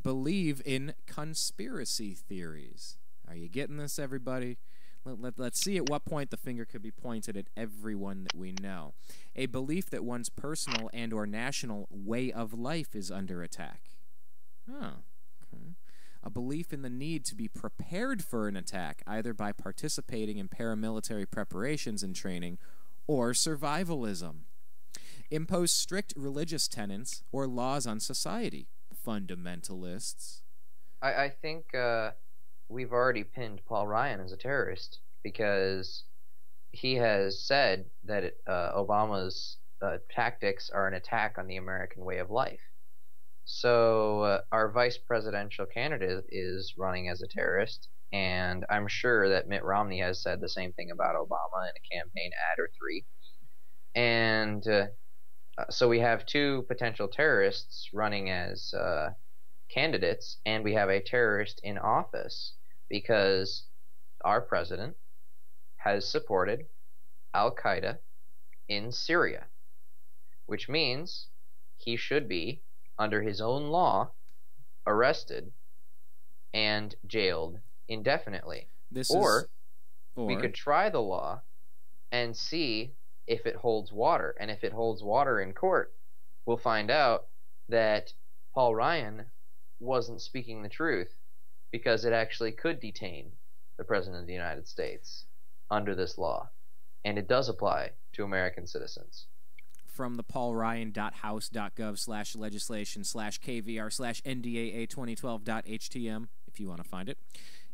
Believe in conspiracy theories. Are you getting this, everybody? Let's see at what point the finger could be pointed at everyone that we know. A belief that one's personal and or national way of life is under attack. Okay. A belief in the need to be prepared for an attack, either by participating in paramilitary preparations and training or survivalism. Impose strict religious tenets or laws on society. Fundamentalists. I think we've already pinned Paul Ryan as a terrorist. because he has said that Obama's tactics are an attack on the American way of life. So our vice presidential candidate is running as a terrorist, and I'm sure that Mitt Romney has said the same thing about Obama in a campaign ad or three. And so we have two potential terrorists running as candidates, and we have a terrorist in office because our president has supported Al-Qaeda in Syria, which means he should be, under his own law, arrested and jailed indefinitely. Or we could try the law and see if it holds water. And if it holds water in court, we'll find out that Paul Ryan wasn't speaking the truth, because it actually could detain the President of the United States under this law. And it does apply to American citizens. From the paulryan.house.gov/legislation/kvr/NDAA2012.htm, if you want to find it.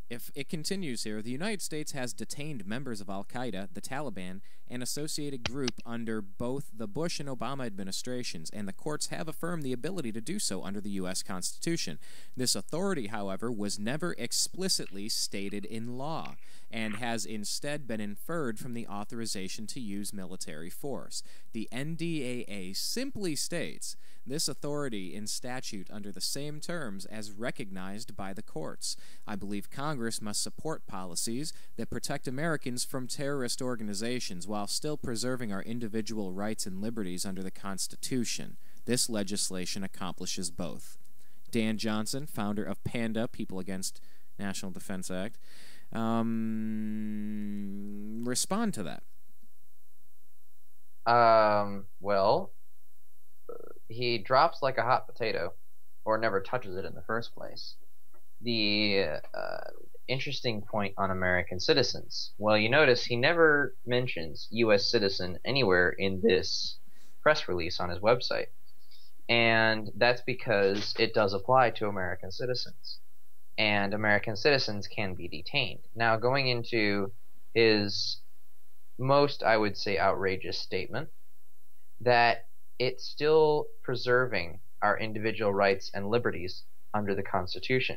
If it continues here, the United States has detained members of Al-Qaeda, the Taliban, and associated group under both the Bush and Obama administrations, and the courts have affirmed the ability to do so under the U.S. Constitution. This authority, however, was never explicitly stated in law, and has instead been inferred from the authorization to use military force. The NDAA simply states this authority in statute under the same terms as recognized by the courts. I believe Congress must support policies that protect Americans from terrorist organizations while still preserving our individual rights and liberties under the Constitution. This legislation accomplishes both. Dan Johnson, founder of P.A.N.D.A, People Against National Defense Act, respond to that. Well, he drops like a hot potato, or never touches it in the first place. The interesting point on American citizens. Well, you notice he never mentions U.S. citizen anywhere in this press release on his website. And that's because it does apply to American citizens. And American citizens can be detained. Now, going into his most, I would say, outrageous statement, that it's still preserving our individual rights and liberties under the Constitution.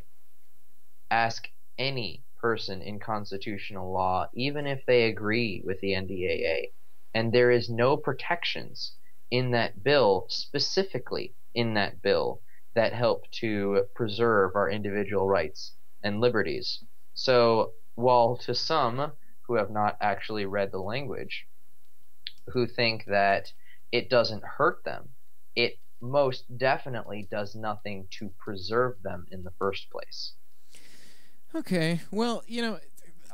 Ask any person in constitutional law, even if they agree with the NDAA, and there is no protections in that bill, specifically in that bill, that help to preserve our individual rights and liberties. So, while to some who have not actually read the language, who think that it doesn't hurt them, it most definitely does nothing to preserve them in the first place. Okay, well, you know,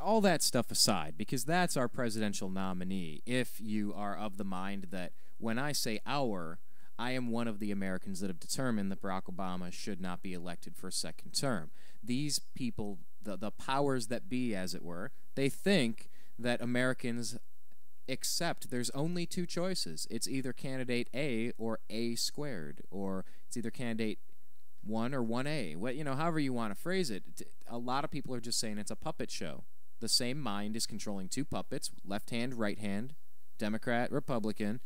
all that stuff aside, because that's our presidential nominee, if you are of the mind that when I say our, I am one of the Americans that have determined that Barack Obama should not be elected for a second term. These people, the powers that be, as it were, they think that Americans accept there's only two choices. It's either candidate A or A squared, or it's either candidate 1 or 1A. What, you know, however you want to phrase it. A lot of people are just saying it's a puppet show. The same mind is controlling two puppets, left hand, right hand, Democrat, Republican.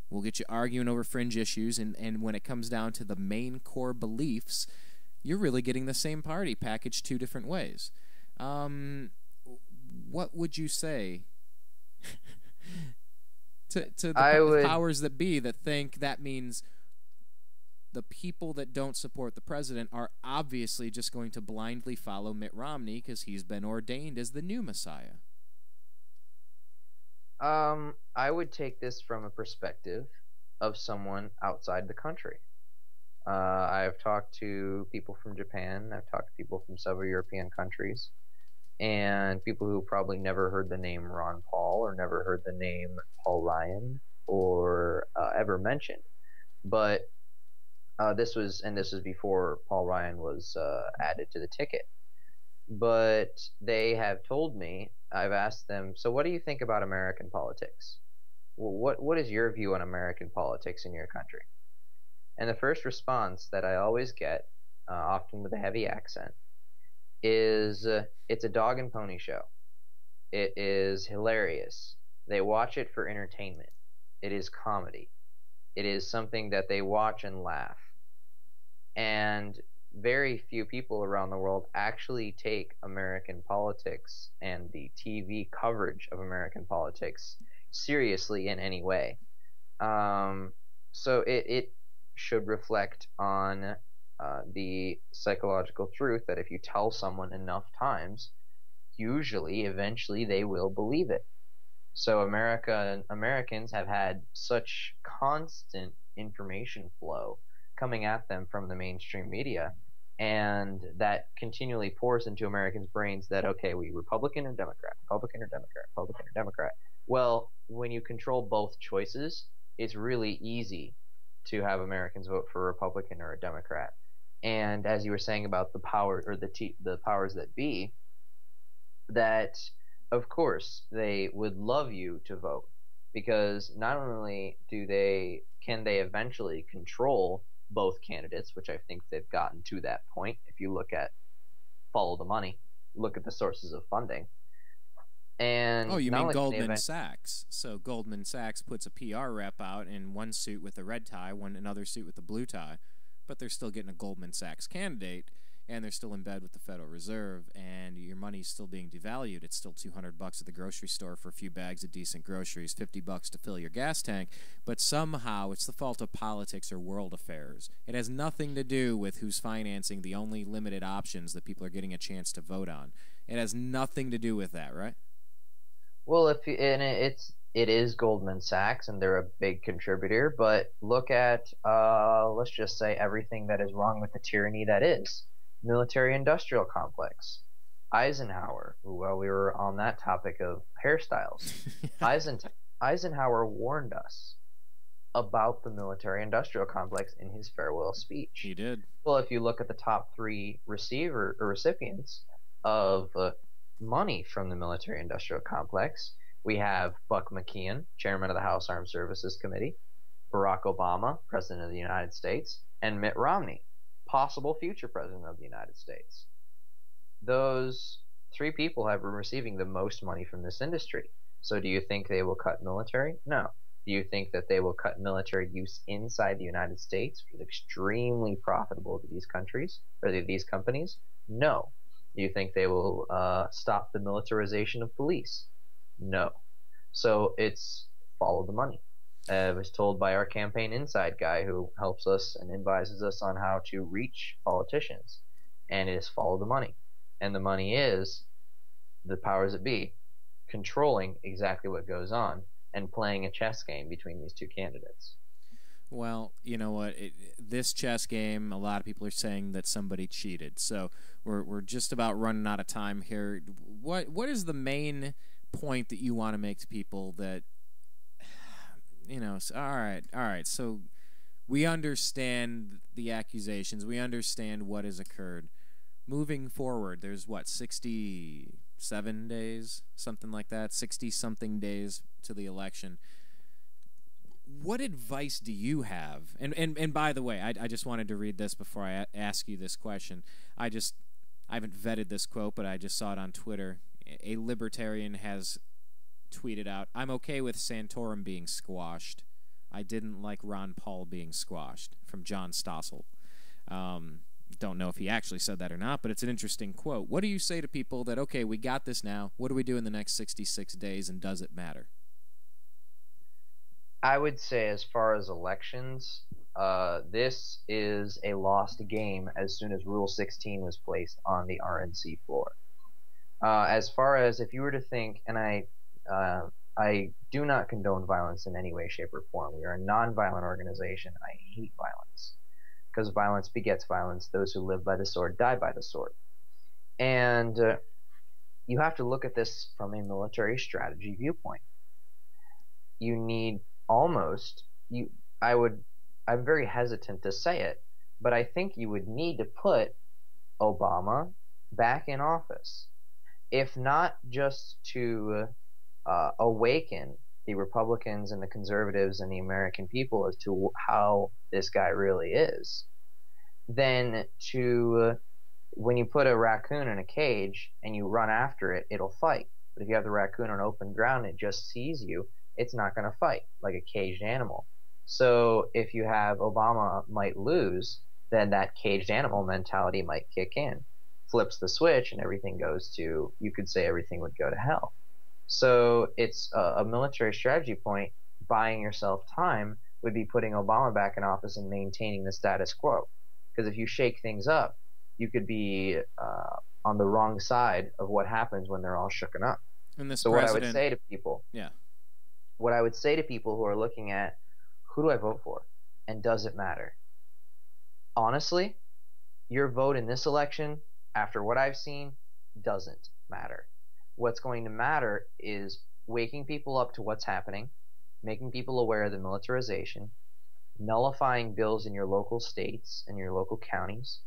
We'll get you arguing over fringe issues, and when it comes down to the main core beliefs, you're really getting the same party packaged two different ways. What would you say to the powers that be that think that means the people that don't support the president are obviously just going to blindly follow Mitt Romney because he's been ordained as the new Messiah? I would take this from a perspective of someone outside the country. I've talked to people from Japan, I've talked to people from several European countries, and people who probably never heard the name Ron Paul or never heard the name Paul Ryan or ever mentioned. But this was before Paul Ryan was added to the ticket. But they have told me, I've asked them, so what do you think about American politics? What is your view on American politics in your country? And the first response that I always get, often with a heavy accent, is it's a dog and pony show. It is hilarious. They watch it for entertainment. It is comedy. It is something that they watch and laugh. And very few people around the world actually take American politics and the TV coverage of American politics seriously in any way. Um, so it should reflect on the psychological truth that if you tell someone enough times, usually, eventually, they will believe it. So Americans have had such constant information flow coming at them from the mainstream media, and that continually pours into Americans' brains that, okay, we Republican or Democrat, Republican or Democrat, Republican or Democrat. Well, when you control both choices, it's really easy to have Americans vote for a Republican or a Democrat. And as you were saying about the power or the powers that be, that of course they would love you to vote, because not only can they eventually control both candidates, which I think they've gotten to that point. If you look at follow the money, look at the sources of funding, and Oh, you not mean only can Goldman Sachs? So Goldman Sachs puts a PR rep out in one suit with a red tie, one another suit with a blue tie, but they're still getting a Goldman Sachs candidate, and they're still in bed with the Federal Reserve, and your money's still being devalued. It's still $200 at the grocery store for a few bags of decent groceries, $50 to fill your gas tank, but somehow it's the fault of politics or world affairs. It has nothing to do with who's financing the only limited options that people are getting a chance to vote on. It has nothing to do with that, right? Well, if you, and it is Goldman Sachs, and they're a big contributor. But look at let's just say everything that is wrong with the tyranny that is military-industrial complex. Eisenhower. Well, we were on that topic of hairstyles. Eisenhower warned us about the military-industrial complex in his farewell speech. He did. Well, if you look at the top three recipients of money from the military-industrial complex, we have Buck McKeon, chairman of the House Armed Services Committee, Barack Obama, president of the United States, and Mitt Romney, possible future president of the United States. Those three people have been receiving the most money from this industry. So do you think they will cut military? No. Do you think that they will cut military use inside the United States, which is extremely profitable to these countries or these companies? No. Do you think they will stop the militarization of police? No. So it's follow the money. I was told by our campaign inside guy who helps us and advises us on how to reach politicians, and it is follow the money. And the money is the powers that be controlling exactly what goes on and playing a chess game between these two candidates. Well, you know what? This chess game, a lot of people are saying that somebody cheated. So we're just about running out of time here. What is the main point that you want to make to people that, you know, all right. So we understand the accusations. We understand what has occurred. Moving forward, there's 67 days, something like that, 60-something days to the election. What advice do you have? And by the way, I just wanted to read this before I ask you this question. I haven't vetted this quote, but I just saw it on Twitter. A libertarian has tweeted out, "I'm okay with Santorum being squashed. I didn't like Ron Paul being squashed," from John Stossel. Don't know if he actually said that or not, but it's an interesting quote. What do you say to people that, okay, we got this now, what do we do in the next 66 days, and does it matter? I would say, as far as elections, this is a lost game as soon as Rule 16 was placed on the RNC floor. As far as if you were to think, and I do not condone violence in any way, shape, or form. We are a non-violent organization. I hate violence, because violence begets violence. Those who live by the sword die by the sword. And you have to look at this from a military strategy viewpoint. You need I'm very hesitant to say it, but I think you would need to put Obama back in office, if not just to awaken the Republicans and the conservatives and the American people as to how this guy really is, then when you put a raccoon in a cage and you run after it, it'll fight. But if you have the raccoon on open ground and it just sees you, it's not going to fight like a caged animal. So if you have Obama might lose, then that caged animal mentality might kick in, flips the switch, and everything goes to, you could say everything would go to hell. So it's a military strategy point. Buying yourself time would be putting Obama back in office and maintaining the status quo. Because if you shake things up, you could be on the wrong side of what happens when they're all shooken up. And this so president, what I would say to people, yeah, what I would say to people who are looking at, who do I vote for, and does it matter? Honestly, your vote in this election, after what I've seen, doesn't matter. What's going to matter is waking people up to what's happening, making people aware of the militarization, nullifying bills in your local states and your local counties,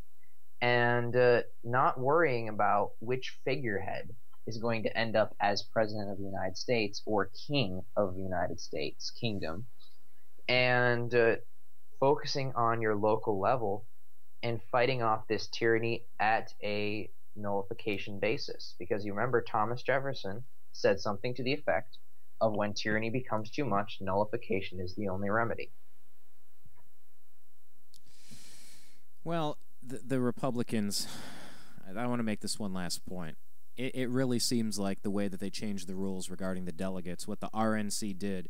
and not worrying about which figurehead is going to end up as president of the United States or king of the United States kingdom, and focusing on your local level and fighting off this tyranny at a nullification basis. Because you remember Thomas Jefferson said something to the effect of, when tyranny becomes too much, nullification is the only remedy. Well, the Republicans, I want to make this one last point. It really seems like the way that they changed the rules regarding the delegates, what the RNC did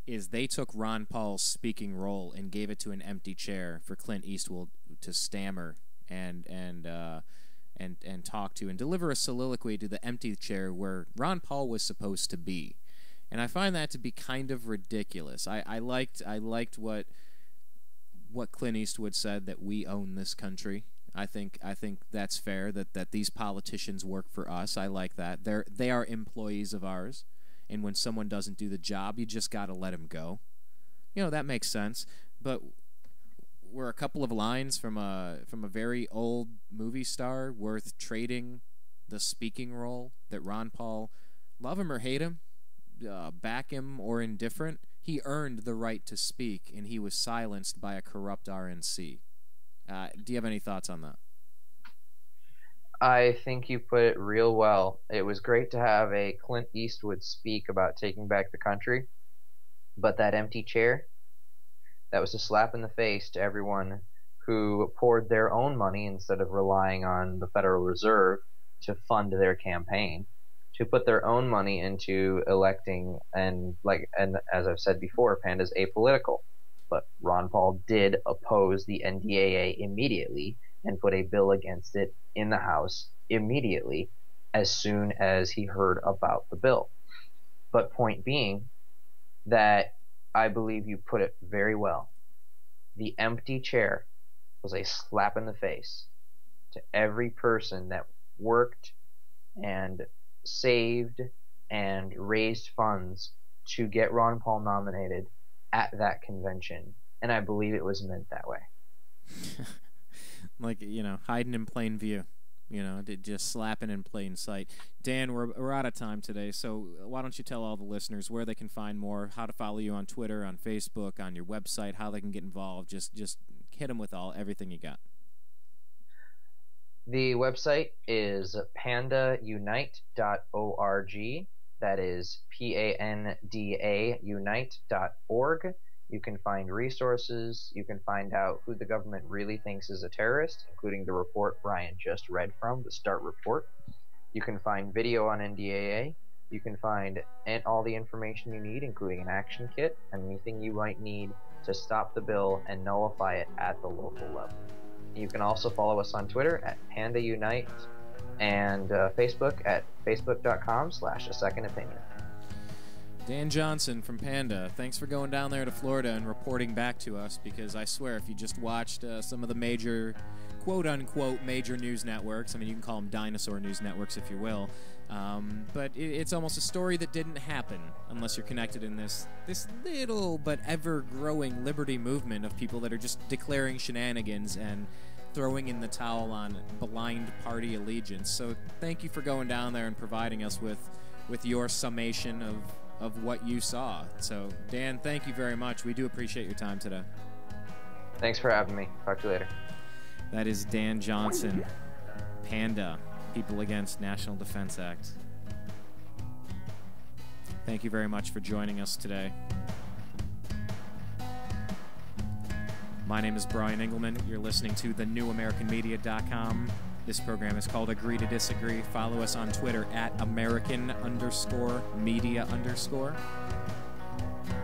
is they took Ron Paul's speaking role and gave it to an empty chair for Clint Eastwood to stammer and talk to and deliver a soliloquy to the empty chair where Ron Paul was supposed to be. And I find that to be kind of ridiculous. I liked what Clint Eastwood said, that we own this country. I think that's fair, that these politicians work for us. I like that. They are employees of ours, and when someone doesn't do the job, you just got to let them go. You know, that makes sense. But we're a couple of lines from a very old movie star worth trading the speaking role that Ron Paul, love him or hate him, back him or indifferent, he earned the right to speak, and he was silenced by a corrupt RNC. Do you have any thoughts on that? I think you put it real well. It was great to have a Clint Eastwood speak about taking back the country, but that empty chair, that was a slap in the face to everyone who poured their own money instead of relying on the Federal Reserve to fund their campaign, to put their own money into electing, and as I've said before, P.A.N.D.A is apolitical. But Ron Paul did oppose the NDAA immediately and put a bill against it in the House immediately as soon as he heard about the bill. But point being that I believe you put it very well. The empty chair was a slap in the face to every person that worked and saved and raised funds to get Ron Paul nominated at that convention, and I believe it was meant that way. Like, hiding in plain view, just slapping in plain sight. Dan, we're out of time today, so why don't you tell all the listeners where they can find more, how to follow you on Twitter, on Facebook, on your website, how they can get involved. Just hit them with everything you got. The website is pandaunite.org. That is P.A.N.D.A. unite.org. You can find resources. You can find out who the government really thinks is a terrorist, including the report Brian just read from, the START report. You can find video on NDAA. You can find all the information you need, including an action kit and anything you might need to stop the bill and nullify it at the local level. You can also follow us on Twitter at Panda Unite and Facebook at facebook.com/a-second-opinion. Dan Johnson from P.A.N.D.A, thanks for going down there to Florida and reporting back to us, because I swear if you just watched some of the major, quote-unquote, major news networks, I mean, you can call them dinosaur news networks if you will, but it's almost a story that didn't happen unless you're connected in this little but ever-growing liberty movement of people that are just declaring shenanigans and throwing in the towel on blind party allegiance. So thank you for going down there and providing us with your summation of what you saw. So, Dan, thank you very much. We do appreciate your time today. Thanks for having me. Talk to you later. That is Dan Johnson, P.A.N.D.A, People Against National Defense Act. Thank you very much for joining us today. My name is Brian Engelman. You're listening to thenewamericanmedia.com. This program is called Agree to Disagree. Follow us on Twitter at American_media_.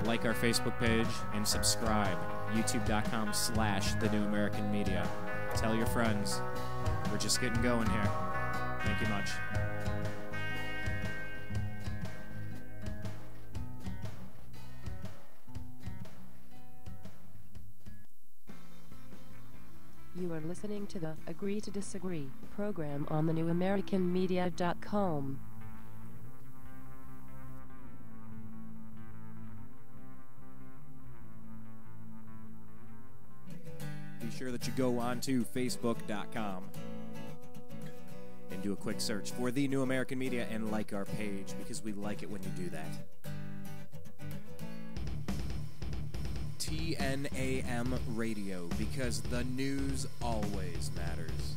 Like our Facebook page and subscribe. YouTube.com/thenewamericanmedia. Tell your friends. We're just getting going here. Thank you much. You are listening to the Agree to Disagree program on thenewamericanmedia.com. Be sure that you go on to Facebook.com and do a quick search for The New American Media and like our page, because we like it when you do that. TNAM Radio, because the news always matters.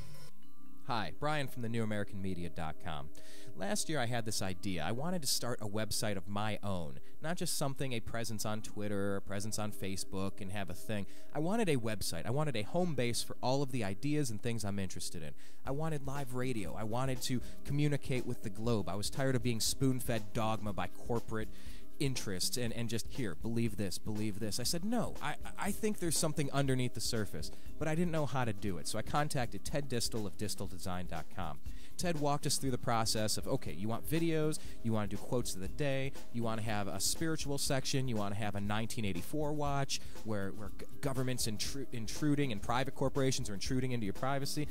Hi, Brian from thenewamericanmedia.com. Last year I had this idea. I wanted to start a website of my own, not just something, a presence on Twitter, a presence on Facebook, and have a thing. I wanted a website. I wanted a home base for all of the ideas and things I'm interested in. I wanted live radio. I wanted to communicate with the globe. I was tired of being spoon-fed dogma by corporate interests and just, here, believe this, believe this. I said, no, I think there's something underneath the surface, but I didn't know how to do it. So I contacted Ted Distel of disteldesign.com. Ted walked us through the process of, okay, you want videos, you want to do quotes of the day, you want to have a spiritual section, you want to have a 1984 watch where government's intruding and private corporations are intruding into your privacy.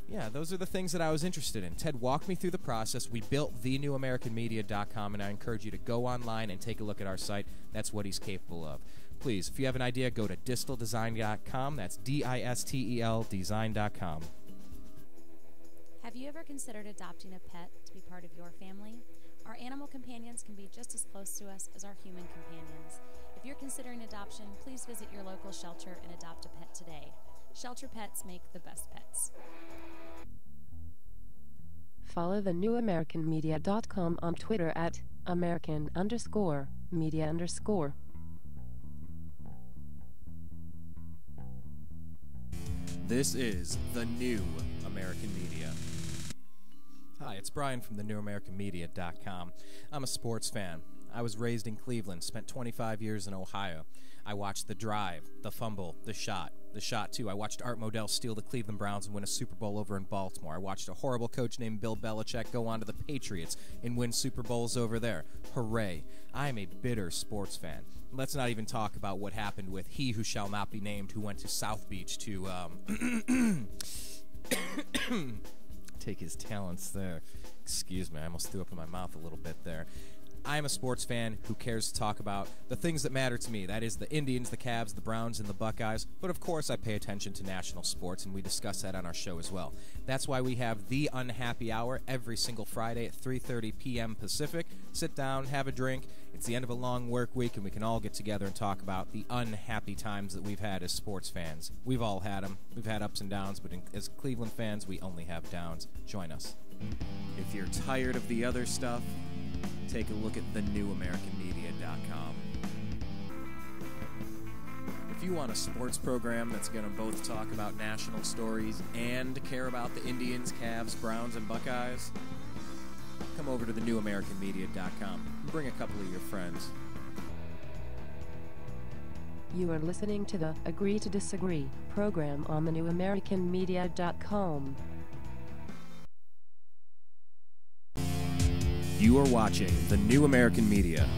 Yeah, those are the things that I was interested in. Ted walked me through the process. We built thenewamericanmedia.com, and I encourage you to go online and take a look at our site. That's what he's capable of. Please, if you have an idea, go to disteldesign.com. That's DISTEL design.com. Have you ever considered adopting a pet to be part of your family? Our animal companions can be just as close to us as our human companions. If you're considering adoption, please visit your local shelter and adopt a pet today. Shelter pets make the best pets. Follow thenewamericanmedia.com on Twitter at American_media_. This is The New American Media. Hi, it's Brian from thenewamericanmedia.com. I'm a sports fan. I was raised in Cleveland, spent 25 years in Ohio. I watched the drive, the fumble, the shot too. I watched Art Modell steal the Cleveland Browns and win a Super Bowl over in Baltimore. I watched a horrible coach named Bill Belichick go on to the Patriots and win Super Bowls over there. Hooray. I am a bitter sports fan. Let's not even talk about what happened with he who shall not be named, who went to South Beach to take his talents there. Excuse me, I almost threw up in my mouth a little bit there. I am a sports fan who cares to talk about the things that matter to me. That is the Indians, the Cavs, the Browns, and the Buckeyes. But of course, I pay attention to national sports, and we discuss that on our show as well. That's why we have The Unhappy Hour every single Friday at 3:30 p.m. Pacific. Sit down, have a drink. It's the end of a long work week, and we can all get together and talk about the unhappy times that we've had as sports fans. We've all had them. We've had ups and downs, but as Cleveland fans, we only have downs. Join us. If you're tired of the other stuff, take a look at thenewamericanmedia.com. If you want a sports program that's going to both talk about national stories and care about the Indians, Cavs, Browns, and Buckeyes, come over to thenewamericanmedia.com and bring a couple of your friends. You are listening to the Agree to Disagree program on thenewamericanmedia.com. You are watching The New American Media.